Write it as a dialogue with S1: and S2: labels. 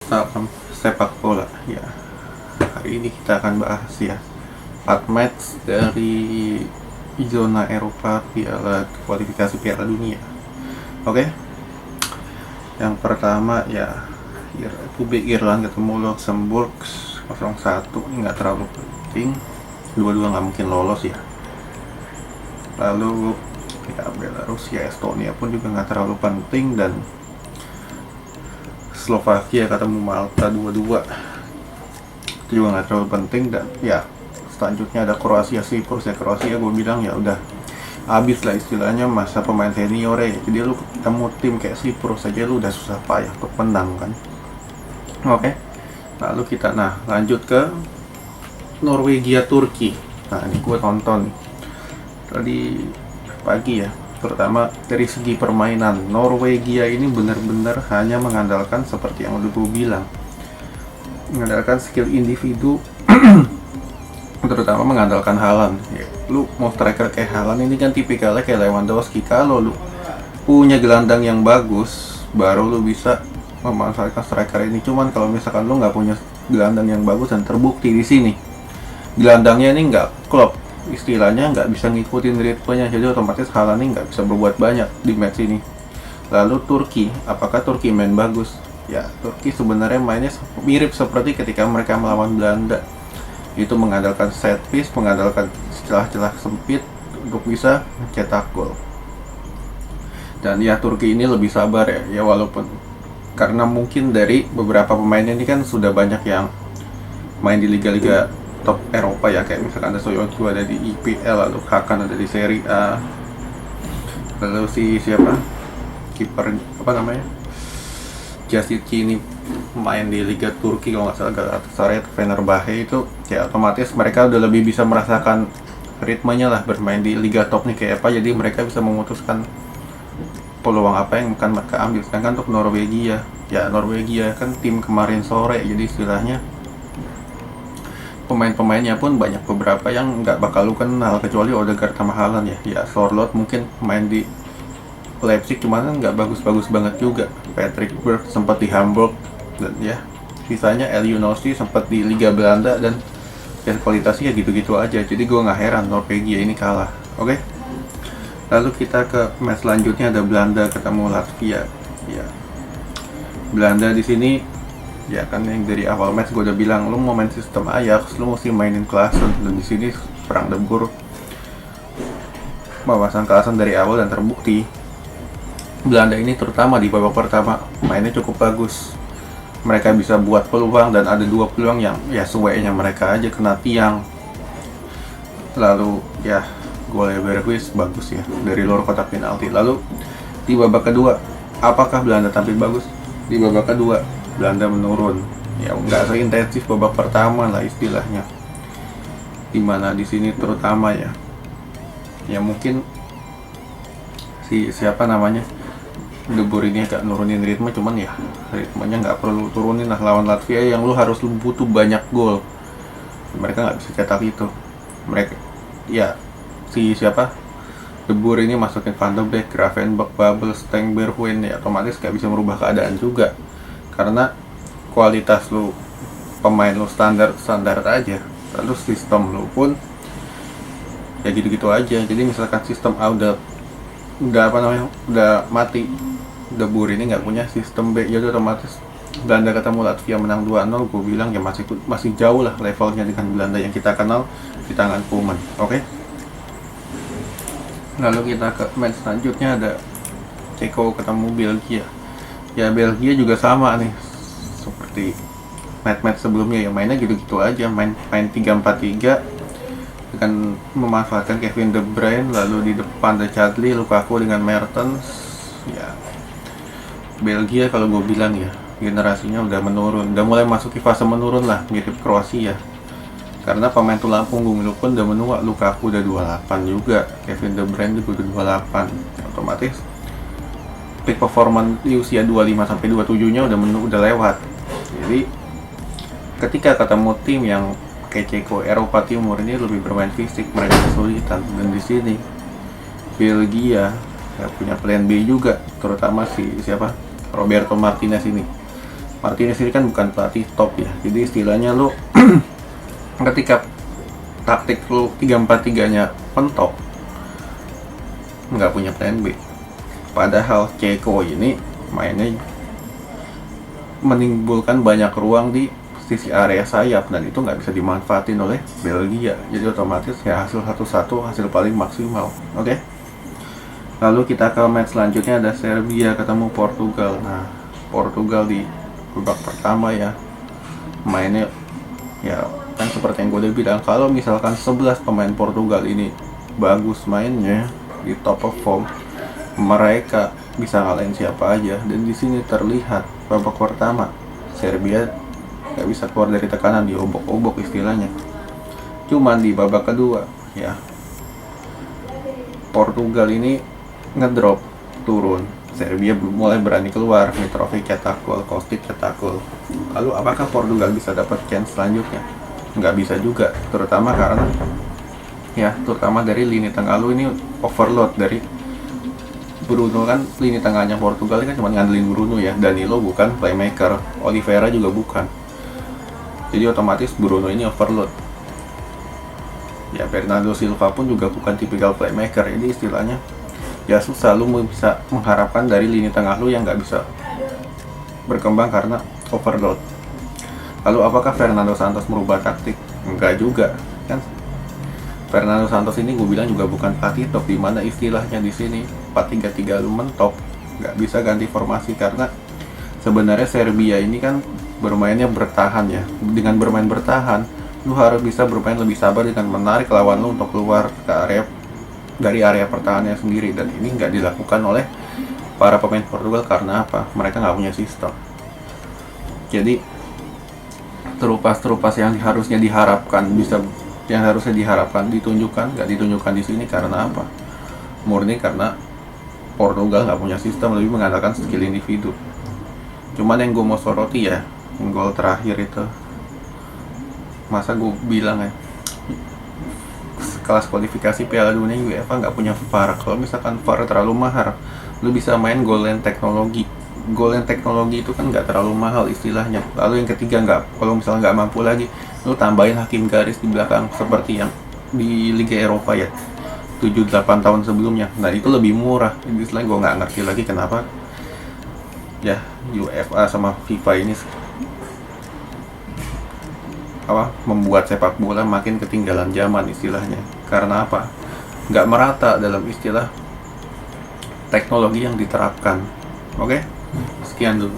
S1: Salam sepak bola ya. Hari ini kita akan bahas ya 4 match dari zona Eropa kualifikasi Piala Dunia. Oke. Yang pertama ya Republik Irland ketemu Luxembourg 0-1. Ini nggak terlalu penting, dua-dua nggak mungkin lolos ya. Lalu ya Belarus ya Estonia pun juga nggak terlalu penting, dan Slovakia ketemu Malta 2-2 itu juga nggak terlalu penting. Dan ya selanjutnya ada Kroasia Cyprus ya. Kroasia gue bilang ya udah habis lah istilahnya masa pemain senior ya. Jadi lu ketemu tim kayak Cyprus aja lu udah susah payah untuk menang kan. Oke. Lalu kita lanjut ke Norwegia Turki. Nah ini gue tonton tadi pagi ya. Terutama dari segi permainan, Norwegia ini benar-benar hanya mengandalkan seperti yang udah gue bilang, mengandalkan skill individu terutama mengandalkan Haaland ya. Lu mau striker kayak Haaland ini kan tipikalnya kayak Lewandowski. Kalau lu punya gelandang yang bagus baru lu bisa memanfaatkan striker ini. Cuman kalau misalkan lu nggak punya gelandang yang bagus, dan terbukti di sini gelandangnya ini nggak klop, istilahnya nggak bisa ngikutin ritmenya, jadi otomatis Haaland ini nggak bisa berbuat banyak di match ini. Lalu Turki, apakah Turki main bagus? Ya Turki sebenarnya mainnya mirip seperti ketika mereka melawan Belanda, itu mengandalkan set piece, mengandalkan celah-celah sempit untuk bisa mencetak gol. Dan ya Turki ini lebih sabar ya walaupun karena mungkin dari beberapa pemainnya ini kan sudah banyak yang main di liga-liga top Eropa ya, kayak misalkan ada Soyuncu ada di IPL, lalu Hakan ada di Serie A, lalu siapa kiper apa namanya Jasici ini main di Liga Turki kalau nggak salah, Galatasaray atau Fenerbahce, itu ya otomatis mereka udah lebih bisa merasakan ritmenya lah bermain di liga top nih kayak apa, jadi mereka bisa memutuskan peluang apa yang akan mereka ambil. Sedangkan untuk Norwegia kan tim kemarin sore, jadi istilahnya pemain-pemainnya pun banyak beberapa yang nggak bakal lu kenal kecuali Odegaard sama Haaland ya. Ya Sorloth mungkin main di Leipzig cuman kan nggak bagus-bagus banget juga. Patrick Berg sempat di Hamburg, dan ya sisanya El Younossi sempat di Liga Belanda, dan ya kualitasnya gitu-gitu aja. Jadi gue nggak heran Norwegia ini kalah. Oke. Lalu kita ke match selanjutnya, ada Belanda ketemu Latvia. Ya Belanda di sini ya kan yang dari awal match gue udah bilang lu mau main sistem Ajax lu mesti mainin Klaassen, dan di sini perang debur memasang Klaassen dari awal, dan terbukti Belanda ini terutama di babak pertama mainnya cukup bagus. Mereka bisa buat peluang, dan ada 2 peluang yang ya suenya mereka aja kena tiang. Lalu ya gol Berghuis bagus ya dari luar kotak penalti. Lalu di babak kedua apakah Belanda tampil bagus? Di babak kedua Belanda menurun, ya nggak seintensif babak pertama lah istilahnya. Dimana di sini terutama ya mungkin siapa namanya De Boer ini agak nurunin ritme, cuman ya ritmenya nggak perlu turunin lah lawan Latvia yang lu harus butuh banyak gol. Mereka nggak bisa cetak itu. Mereka ya siapa De Boer ini masukin Van de Beek, Gravenberch, Babel, Steng, Bergwijn, ya otomatis nggak bisa merubah keadaan juga. Karena kualitas lu pemain lu standar aja, lalu sistem lu pun ya gitu-gitu aja. Jadi misalkan sistem A udah mati, De Boer ini nggak punya sistem B, jadi otomatis Belanda ketemu Latvia menang 2-0. Gue bilang ya masih jauh lah levelnya dengan Belanda yang kita kenal di tangan Koeman. Oke. Lalu kita ke match selanjutnya, ada Ceko ketemu Belgia. Ya Belgia juga sama nih seperti match sebelumnya ya, mainnya gitu-gitu aja, main 3-4-3 dengan memanfaatkan Kevin De Bruyne, lalu di depan ada Chadli, Lukaku dengan Mertens. Ya Belgia kalau gue bilang ya generasinya udah menurun, udah mulai masuki fase menurun lah, mirip Kroasia. Karena pemain tulang punggung lu pun udah menua, Lukaku udah 28 juga, Kevin De Bruyne juga udah 28, otomatis peak performance di usia 25 sampai 27-nya udah lewat. Jadi ketika ketemu tim yang kayak Ceko Eropa Timur ini lebih bermain fisik, mereka kesulitan. Dan di sini Belgia ya punya plan B juga, terutama siapa Roberto Martinez ini. Martinez ini kan bukan pelatih top ya, jadi istilahnya lu ketika taktik lu 3-4-3 nya mentok, nggak punya plan B. Padahal Ceko ini mainnya menimbulkan banyak ruang di sisi area sayap, dan itu nggak bisa dimanfaatin oleh Belgia, jadi otomatis ya hasil 1-1 hasil paling maksimal. Oke. Lalu kita ke match selanjutnya, ada Serbia ketemu Portugal. Nah, Portugal di babak pertama ya mainnya ya kan seperti yang gue udah bilang, kalau misalkan 11 pemain Portugal ini bagus mainnya di top of form, mereka bisa ngalahin siapa aja. Dan di sini terlihat babak pertama Serbia nggak bisa keluar dari tekanan, diobok-obok istilahnya. Cuman di babak kedua ya Portugal ini ngedrop turun, Serbia mulai berani keluar, Mitrovic cetak gol, Kostic cetak gol. Lalu apakah Portugal bisa dapat chance selanjutnya? Nggak bisa juga, terutama dari lini tengah lu ini overload dari Bruno. Kan lini tengahnya Portugal kan cuma ngandelin Bruno ya, Danilo bukan playmaker, Oliveira juga bukan, jadi otomatis Bruno ini overload ya. Bernardo Silva pun juga bukan tipikal playmaker, jadi istilahnya ya susah lu bisa mengharapkan dari lini tengah lu yang nggak bisa berkembang karena overload. Lalu apakah Fernando Santos merubah taktik? Enggak juga kan. Fernando Santos ini gue bilang juga bukan pelatih top, dimana istilahnya di sini 4-3-3 lu mentok, nggak bisa ganti formasi, karena sebenarnya Serbia ini kan bermainnya bertahan ya. Dengan bermain bertahan, lu harus bisa bermain lebih sabar dengan menarik lawan lu untuk keluar ke dari area pertahanannya sendiri, dan ini nggak dilakukan oleh para pemain Portugal. Karena apa? Mereka nggak punya sistem. Jadi terupas yang harusnya diharapkan ditunjukkan, nggak ditunjukkan di sini. Karena apa? Murni karena Portugal nggak punya sistem, lebih mengandalkan skill individu. Cuman yang gue mau soroti ya, gol terakhir itu, masa gue bilang ya, kelas kualifikasi Piala Dunia UEFA nggak punya VAR. Kalau misalkan VAR terlalu mahal, lu bisa main goal line teknologi. Goal line teknologi itu kan nggak terlalu mahal istilahnya. Lalu yang ketiga, kalau misalnya nggak mampu lagi, lu tambahin hakim garis di belakang seperti yang di Liga Eropa ya 7-8 tahun sebelumnya. Nah itu lebih murah. Jadi istilahnya gue nggak ngerti lagi kenapa ya UEFA sama FIFA ini membuat sepak bola makin ketinggalan zaman istilahnya. Karena apa? Nggak merata dalam istilah teknologi yang diterapkan. Oke? Sekian dulu.